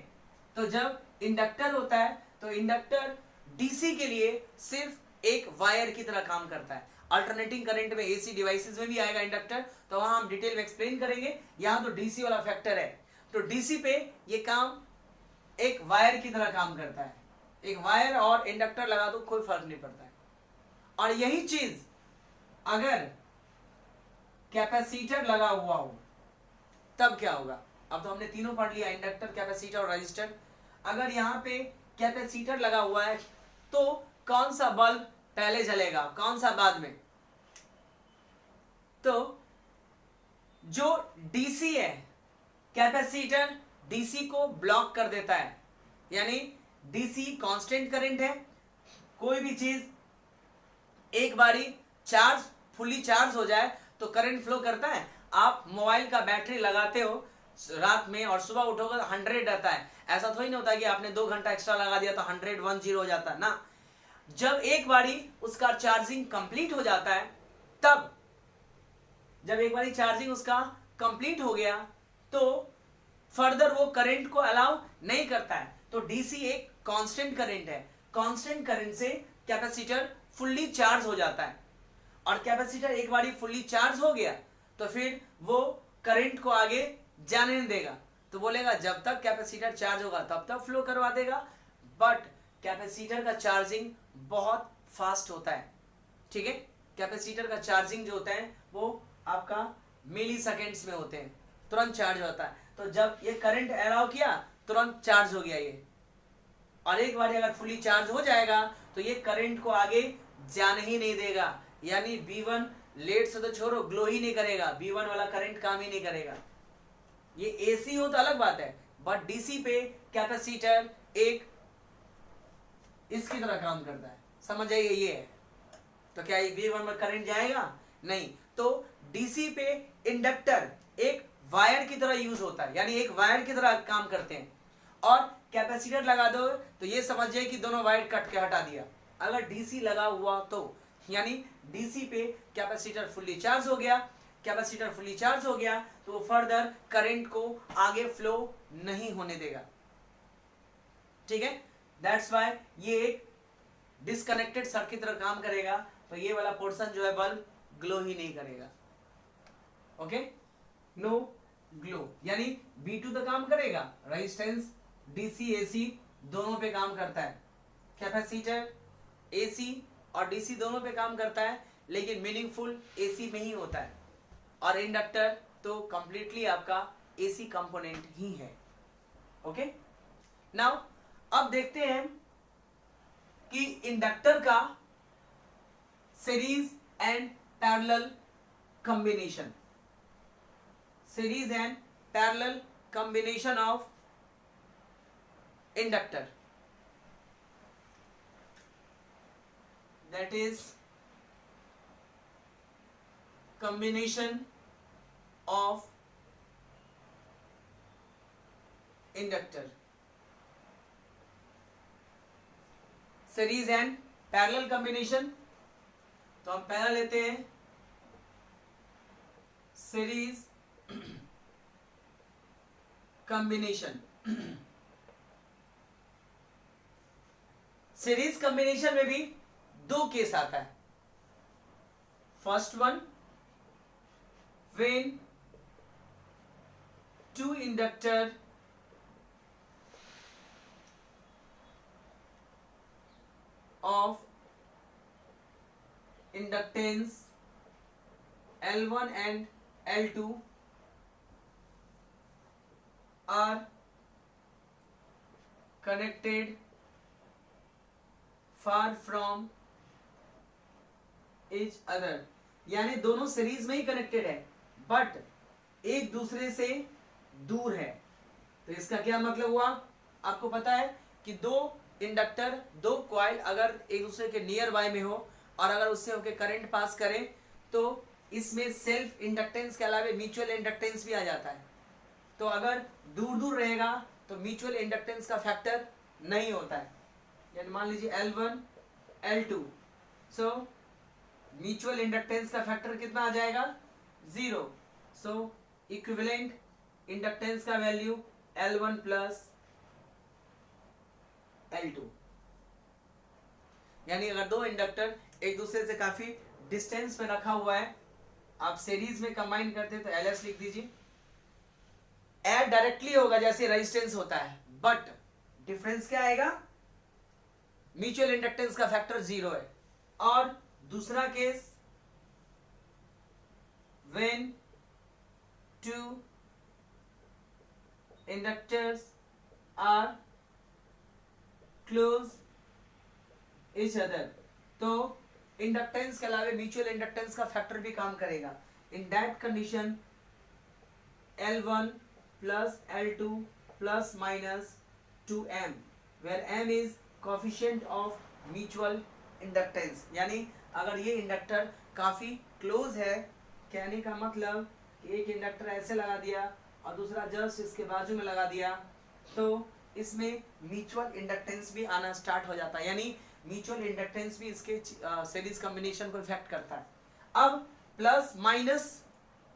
तो जब इंडक्टर होता है तो इंडक्टर डीसी के लिए सिर्फ एक वायर की तरह काम करता है। अल्टरनेटिंग करंट में एसी डिवाइसेस में भी आएगा इंडक्टर, तो वहां हम डिटेल में एक्सप्लेन करेंगे। यहां तो डीसी वाला फैक्टर है, तो डीसी पे ये काम एक वायर की तरह काम करता है। एक वायर और इंडक्टर लगा दो कोई फर्क नहीं पड़ता है। और यही चीज अगर कैपेसिटर लगा हुआ हो तब क्या होगा। अब तो हमने तीनों पढ़ लिया, इंडक्टर, कैपेसिटर और रजिस्टर। अगर यहाँ पे कैपेसिटर लगा हुआ है तो कौन सा बल्ब पहले जलेगा, कौन सा बाद में। तो जो डीसी है, कैपेसिटर डीसी को ब्लॉक कर देता है, यानी डीसी कांस्टेंट करंट है। कोई भी चीज एक बारी चार्ज फुली चार्ज हो जाए तो करंट फ्लो करता है। आप मोबाइल का बैटरी लगाते हो रात में और सुबह उठोगे तो 100 रहता है। ऐसा थोड़ी नहीं होता कि आपने 2 घंटा एक्स्ट्रा लगा दिया तो 110 हो जाता है ना। जब एक बारी उसका चार्जिंग कंप्लीट हो जाता है, तब जब एक बारी चार्जिंग उसका कंप्लीट हो गया तो फर्दर वो करंट को अलाउ नहीं करता है। तो डीसी एक कांस्टेंट करंट है, कांस्टेंट करंट से कैपेसिटर फुल्ली चार्ज हो जाता है। और कैपेसिटर एक बारी फुल्ली चार्ज हो गया तो फिर वो करंट को आगे जाने नहीं देगा, तो बोलेगा जब तक कैपेसिटर चार्ज होगा तब तक फ्लो करवा देगा। बट कैपेसिटर का चार्जिंग बहुत फास्ट होता है, ठीक है। कैपेसिटर का चार्जिंग जो होता है वो आपका मिली सेकेंड्स में होते हैं, तुरंत चार्ज होता है। तो जब ये करंट अलाउ किया तुरंत चार्ज हो गया ये। और एक बार अगर फुली चार्ज हो जाएगा तो ये करंट को आगे जाने ही नहीं देगा, यानी B1 लेट से तो छोड़ो, ग्लो ही नहीं करेगा, B1 वाला करंट काम ही नहीं करेगा। ये एसी हो तो अलग बात है, बट डीसी पे कैपेसिटर एक इसकी तरह काम करता है, समझ जाइए ये है। तो क्या B1 में करंट जाएगा? नहीं। तो डीसी पे इंडक्टर एक वायर की तरह यूज होता है, यानी एक वायर की तरह काम करते हैं। और कैपेसिटर लगा दो तो ये समझिए कि दोनों वायर कट के हटा दिया। अगर डीसी लगा हुआ तो यानी डीसी पे कैपेसिटर फुल्ली चार्ज हो गया, कैपेसिटर फुल्ली चार्ज हो गया तो वो फर्दर करंट को आगे फ्लो नहीं होने देगा, ठीक है। दैट्स व्हाई ये एक डिस्कनेक्टेड सर्किट की तरह काम करेगा। तो ये वाला पोर्शन जो है बल्ब ग्लो ही नहीं करेगा, ओके, नो ग्लो। यानी B2 तो काम करेगा, रेजिस्टेंस डीसी एसी दोनों पे काम करता है, कैपेसिटर एसी और डीसी दोनों पे काम करता है, लेकिन मीनिंगफुल एसी में ही होता है। और इंडक्टर तो कंप्लीटली आपका एसी कंपोनेंट ही है, ओके। नाउ अब देखते हैं कि इंडक्टर का series and parallel combination, series and parallel combination of inductor, that is combination of inductor, series and parallel combination। तो हम पहला लेते हैं सीरीज कॉम्बिनेशन। सीरीज कॉम्बिनेशन में भी दो केस आता है। First one, when two inductor of inductance L1 and L2 are connected far from each other, यानी दोनों सीरीज में ही कनेक्टेड है बट एक दूसरे से दूर है। तो इसका क्या मतलब हुआ, आपको पता है कि दो इंडक्टर, दो कॉइल अगर एक दूसरे के नियर बाय में हो और अगर उससे होकर करंट पास करें तो इसमें सेल्फ इंडक्टेंस के अलावा म्यूचुअल इंडक्टेंस भी आ जाता है। तो अगर दूर दूर रहेगा तो म्यूचुअल इंडक्टेंस का फैक्टर नहीं होता है, यानी मान लीजिए L1 L2, so mutual inductance का फैक्टर कितना आ जाएगा, 0, सो इक्विवेलेंट इंडक्टेंस का वैल्यू L1 प्लस L2। यानी अगर दो इंडक्टर एक दूसरे से काफी डिस्टेंस में रखा हुआ है, आप सीरीज में कंबाइन करते हैं तो LS लिख दीजिए। ऐड डायरेक्टली होगा जैसे रेजिस्टेंस होता है, बट डिफरेंस क्या आएगा, म्यूचुअल इंडक्टेंस का फैक्टर 0 है। और दूसरा case, when two inductors are close each other, तो इंडक्टेंस के अलावा म्यूचुअल इंडक्टेंस का फैक्टर भी काम करेगा। In that condition L1 plus L2 plus minus 2M, where M is coefficient of mutual inductance। यानी अगर ये इंडक्टर काफी क्लोज है, कहने का मतलब कि एक इंडक्टर ऐसे लगा दिया और दूसरा जस्ट इसके बाजू में लगा दिया, तो इसमें म्यूचुअल इंडक्टेंस भी आना स्टार्ट हो जाता है। यानी म्यूचुअल इंडक्टेंस भी इसके सीरीज कॉम्बिनेशन को इफेक्ट करता है। अब प्लस माइनस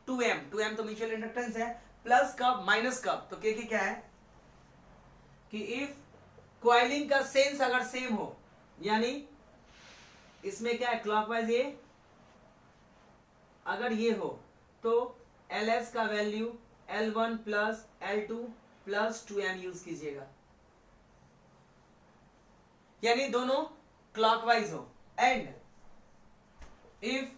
2M, 2M तो म्यूचुअल इंडक्टेंस है, प्लस कब माइनस कब, तो के क्या है कि इफ कॉइलिंग का सेंस अगर सेम हो, यानी इसमें क्या है क्लॉकवाइज ये, अगर ये हो तो LS का value L1 plus L2 plus 2M use कीजिएगा, यानी दोनों क्लॉकवाइज हो। And if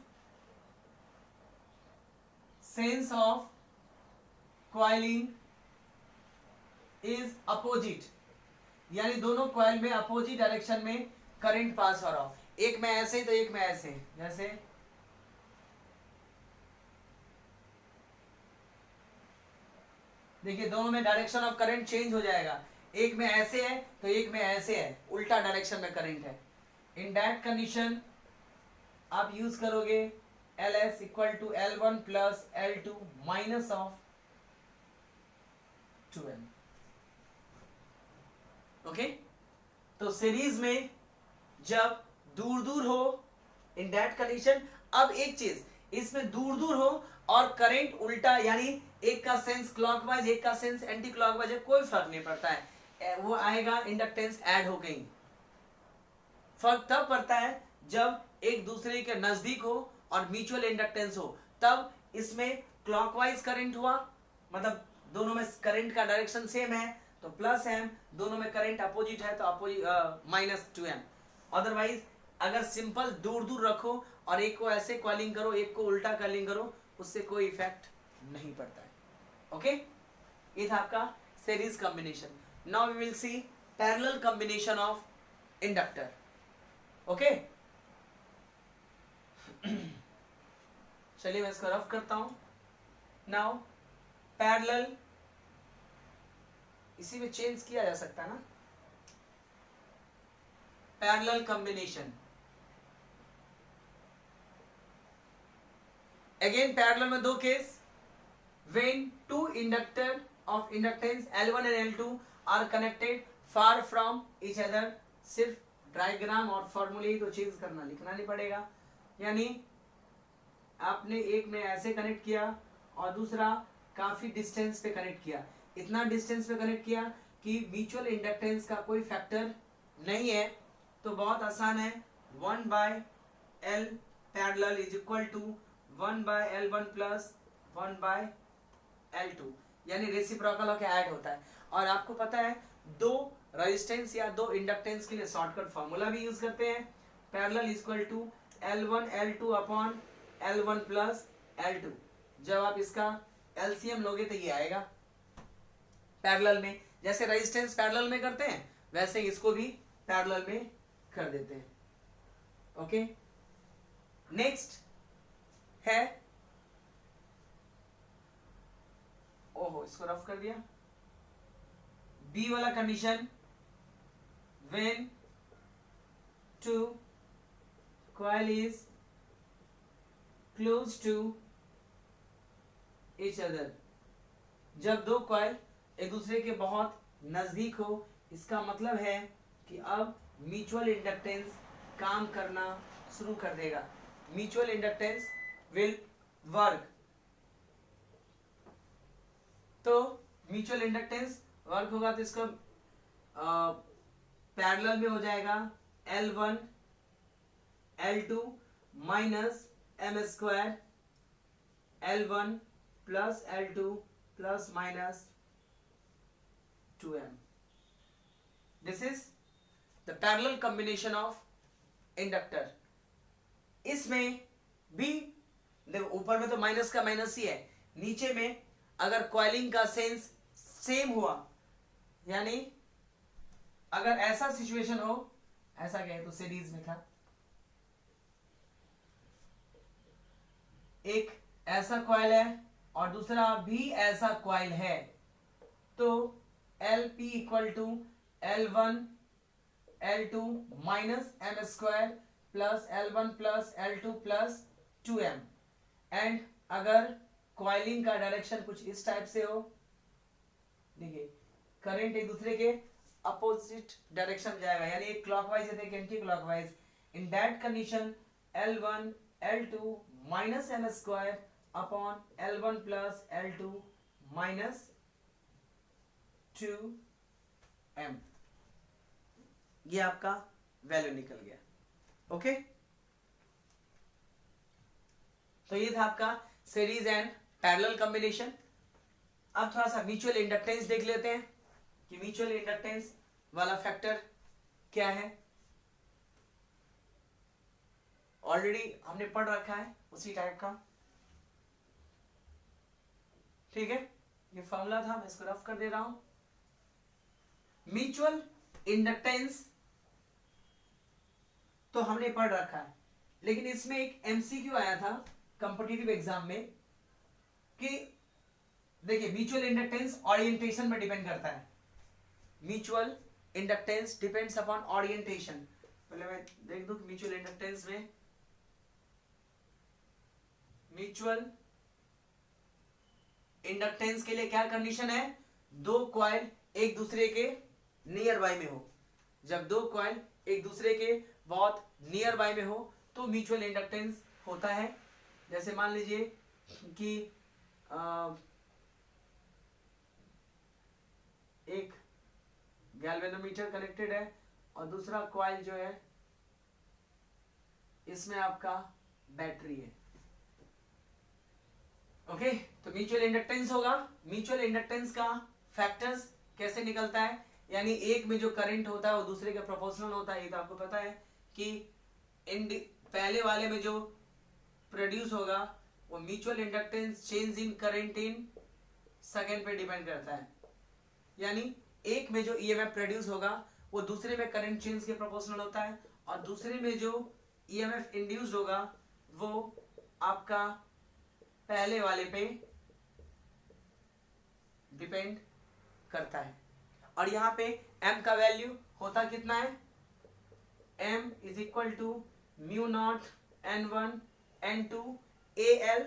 sense of coiling is opposite, यानी दोनों कॉइल में अपोजिट डायरेक्शन में करंट पास हो रहा हो, एक में ऐसे तो एक में ऐसे, जैसे देखिए दोनों में डायरेक्शन ऑफ करंट चेंज हो जाएगा, एक में ऐसे है तो एक में ऐसे है, उल्टा डायरेक्शन में करंट है। इन दैट कंडीशन आप यूज करोगे LS equal to L1 plus L2 minus of 2M। ओके, तो सीरीज में जब दूर दूर हो, इन दैट कंडीशन, अब एक चीज इसमें दूर दूर हो और करंट उल्टा, यानी एक का सेंस क्लॉकवाइज एक का सेंस एंटी क्लॉकवाइज है, कोई फर्क नहीं पड़ता है, वो आएगा इंडक्टेंस ऐड हो गई। फर्क तब पड़ता है जब एक दूसरे के नजदीक हो और म्यूचुअल इंडक्टेंस हो, तब इसमें क्लॉकवाइज करंट हुआ, मतलब दोनों में करंट का डायरेक्शन सेम है तो प्लस M, दोनों में करंट अपोजिट है तो अपोजिट माइनस 2M। अदरवाइज अगर सिंपल दूर दूर रखो और एक को ऐसे कॉलिंग करो एक को उल्टा कॉलिंग करो, उससे कोई इफेक्ट नहीं पड़ता है। ओके, ये था आपका series combination. Now we will see parallel combination of inductor. Okay, चलिए मैं इसको रफ करता हूं। नाउ पैरेलल, इसी में चेंज किया जा सकता है ना, पैरेलल कॉम्बिनेशन। अगेन पैरेलल में दो case, when two inductor of inductance L1 and L2 are connected far from each other. सिर्फ डायग्राम और फॉर्मूले ही तो चेंज करना, लिखना नहीं पड़ेगा। यानी आपने एक में ऐसे कनेक्ट किया और दूसरा काफी डिस्टेंस पे कनेक्ट किया, इतना डिस्टेंस पे कनेक्ट किया कि म्यूचुअल इंडक्टेंस का कोई फैक्टर नहीं है, तो बहुत आसान है, 1/L parallel is equal to 1/L1 plus 1/L2, यानी रेसिप्रोकल होकर ऐड होता है। और आपको पता है दो रेजिस्टेंस या दो इंडक्टेंस के लिए शॉर्टकट फार्मूला भी यूज करते हैं, parallel is equal to L1 L2 upon L1 plus L2। जब आप इसका LCM लोगे तो ये आएगा पैरेलल में, जैसे रेजिस्टेंस पैरेलल में करते हैं वैसे इसको भी पैरेलल में कर देते हैं। ओके, नेक्स्ट है, ओहो इसको रफ कर दिया, बी वाला condition, when two coil is close to each other। जब दो कॉइल एक दूसरे के बहुत नजदीक हो, इसका मतलब है कि अब म्यूचुअल इंडक्टेंस काम करना शुरू कर देगा। म्यूचुअल इंडक्टेंस विल वर्क तो म्यूचुअल इंडक्टेंस वर्क होगा तो इसको पैरेलल में हो जाएगा L1 L2 minus M square L1 plus L2 plus minus 2m. This is the parallel combination of inductor. इसमें भी देखो ऊपर में तो माइनस का माइनस ही है, नीचे में अगर कॉइलिंग का सेंस सेम हुआ, यानी अगर ऐसा सिचुएशन हो, ऐसा क्या है तो सीरीज में था, एक ऐसा कॉइल है और दूसरा भी ऐसा कॉइल है, तो LP equal to L1 L2 minus M square plus L1 plus L2 plus 2m. And अगर कॉइलिंग का डायरेक्शन कुछ इस टाइप से हो, देखिए करंट एक दूसरे के अपोजिट डायरेक्शन में जाएगा, यानी एक क्लॉकवाइज है, anti clockwise. In that condition L1 L2 minus M square upon L1 plus L2 minus 2m. ये आपका वैल्यू निकल गया. ओके, तो ये था आपका सीरीज एंड पैरेलल कॉम्बिनेशन. अब थोड़ा सा म्यूचुअल इंडक्टेंस देख लेते हैं कि म्यूचुअल इंडक्टेंस वाला फैक्टर क्या है. ऑलरेडी हमने पढ़ रखा है उसी टाइप का. ठीक है, ये फॉर्मूला था, मैं इसको रफ कर दे रहा हूं. म्यूचुअल इंडक्टेंस तो हमने पढ़ रखा है, लेकिन इसमें एक एमसीक्यू आया था कॉम्पिटिटिव एग्जाम में कि देखिए म्यूचुअल इंडक्टेंस ओरिएंटेशन में डिपेंड करता है. Mutual inductance depends upon orientation. पहले मैं देख दूं कि म्यूचुअल इंडक्टेंस में म्यूचुअल इंडक्टेंस के लिए क्या कंडीशन है, दो कॉइल एक दूसरे के नियर बाय में हो. जब दो कॉइल एक दूसरे के बहुत नियर बाय में हो तो म्यूचुअल इंडक्टेंस होता है. जैसे मान लीजिए कि एक गैल्वेनोमीटर कनेक्टेड है और दूसरा कॉइल जो है इसमें आपका बैटरी है. ओके, तो म्यूचुअल इंडक्टेंस होगा. म्यूचुअल इंडक्टेंस का फैक्टर्स कैसे निकलता है, यानी एक में जो करंट होता है वो दूसरे के प्रोपोर्शनल होता है. ये तो आपको पता है कि पहले वाले में जो प्रोड्यूस होगा वो mutual inductance change in current in second पे डिपेंड करता है. यानी एक में जो ईएमएफ प्रोड्यूस होगा वो दूसरे में करंट चेंज के प्रोपोर्शनल होता है, और दूसरे में जो ईएमएफ इंड्यूस्ड होगा वो आपका पहले वाले पे डिपेंड करता है. और यहां पे m का वैल्यू होता कितना है, m is equal to mu naught n1 n2 al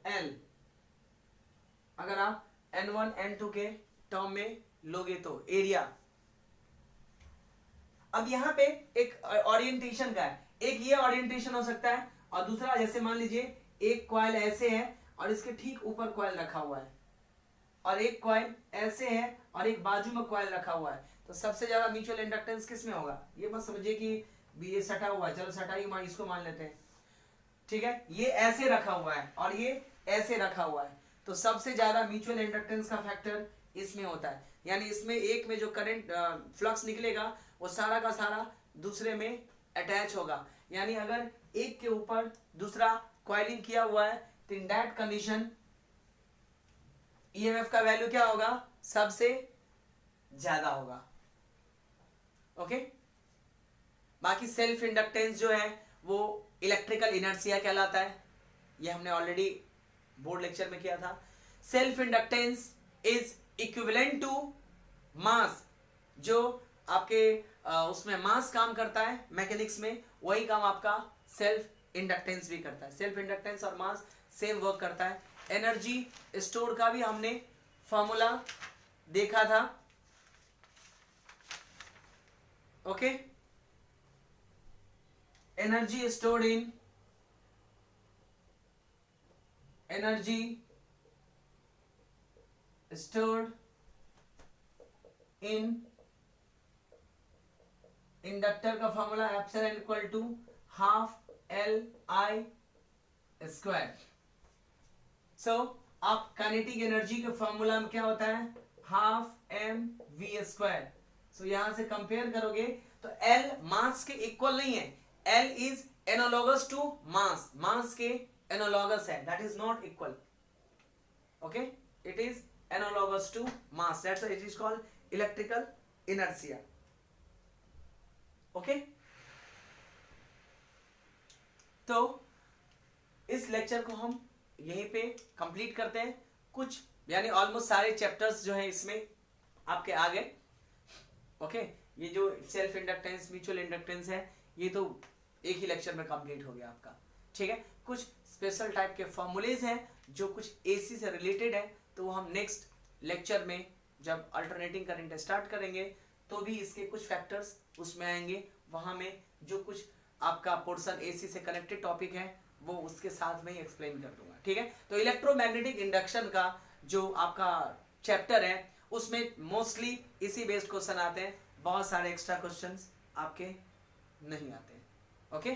al. अगर आप n1 n2 के टर्म में लोगे तो एरिया. अब यहां पे एक ओरिएंटेशन का है, एक ये ओरिएंटेशन हो सकता है और दूसरा जैसे मान लीजिए एक कॉइल ऐसे है और इसके ठीक ऊपर कॉइल रखा हुआ है, और एक कॉइल ऐसे है और एक बाजू में कॉइल रखा हुआ है. तो सबसे ज्यादा म्यूचुअल इंडक्टेंस किस में होगा, ये मत समझिए कि ये सटा हुआ है, चलो सटा ही इसको मान लेते हैं. ठीक है, ये ऐसे रखा हुआ है और ये ऐसे रखा हुआ है, तो सबसे ज्यादा म्यूचुअल इंडक्टेंस का फैक्टर इसमें होता है. यानी इसमें एक में जो करंट फ्लक्स निकलेगा वो सारा का सारा दूसरे में अटैच होगा. यानी अगर एक के ऊपर दूसरा कॉइलिंग किया हुआ है तो इन दैट कंडीशन ईएमएफ का वैल्यू क्या होगा, सबसे ज्यादा होगा. ओके, बाकी सेल्फ इंडक्टेंस जो है वो इलेक्ट्रिकल इनर्शिया कहलाता है. ये हमने ऑलरेडी बोर्ड लेक्चर में किया था. Self inductance is equivalent to mass. जो आपके उसमें मास काम करता है मैकेनिक्स में, वही काम आपका सेल्फ इंडक्टेंस भी करता है. सेल्फ इंडक्टेंस और मास सेम वर्क करता है. एनर्जी स्टोर का भी हमने फॉर्मूला देखा था. Okay, energy stored in inductor का formula epsilon equal to half L I square. So आप काइनेटिक एनर्जी के फॉर्मूला में क्या होता है, half M V square. So यहां से कंपेयर करोगे तो एल मास के इक्वल नहीं है, L is analogous to mass, mass के एनालॉगस है, that is not equal. Okay, it is analogous to mass, that's why it is called electrical inertia. Okay, तो इस लेक्चर को हम यहीं पे कंप्लीट करते हैं। कुछ यानी ऑलमोस्ट सारे चैप्टर्स जो हैं इसमें आपके आ गए। ओके, ये जो सेल्फ इंडक्टेंस, म्यूचुअल इंडक्टेंस है, ये तो एक ही लेक्चर में कंप्लीट हो गया आपका। ठीक है, कुछ स्पेशल टाइप के फॉर्मूलेज हैं जो कुछ एसी से रिलेटेड है, तो वो हम नेक्स्ट लेक्चर में जब अल्टरनेटिंग करंट स्टार्ट करेंगे तो भी इसके कुछ फैक्टर्स उसमें आएंगे। वहां में जो कुछ आपका पोर्शन एसी से कनेक्टेड टॉपिक है वो उसके साथ में ही एक्सप्लेन कर दूंगा। ठीक है, तो इलेक्ट्रोमैग्नेटिक इंडक्शन का जो आपका चैप्टर है उसमें मोस्टली इसी बेस्ड क्वेश्चन आते हैं, बहुत सारे एक्स्ट्रा क्वेश्चंस आपके नहीं आते हैं। ओके।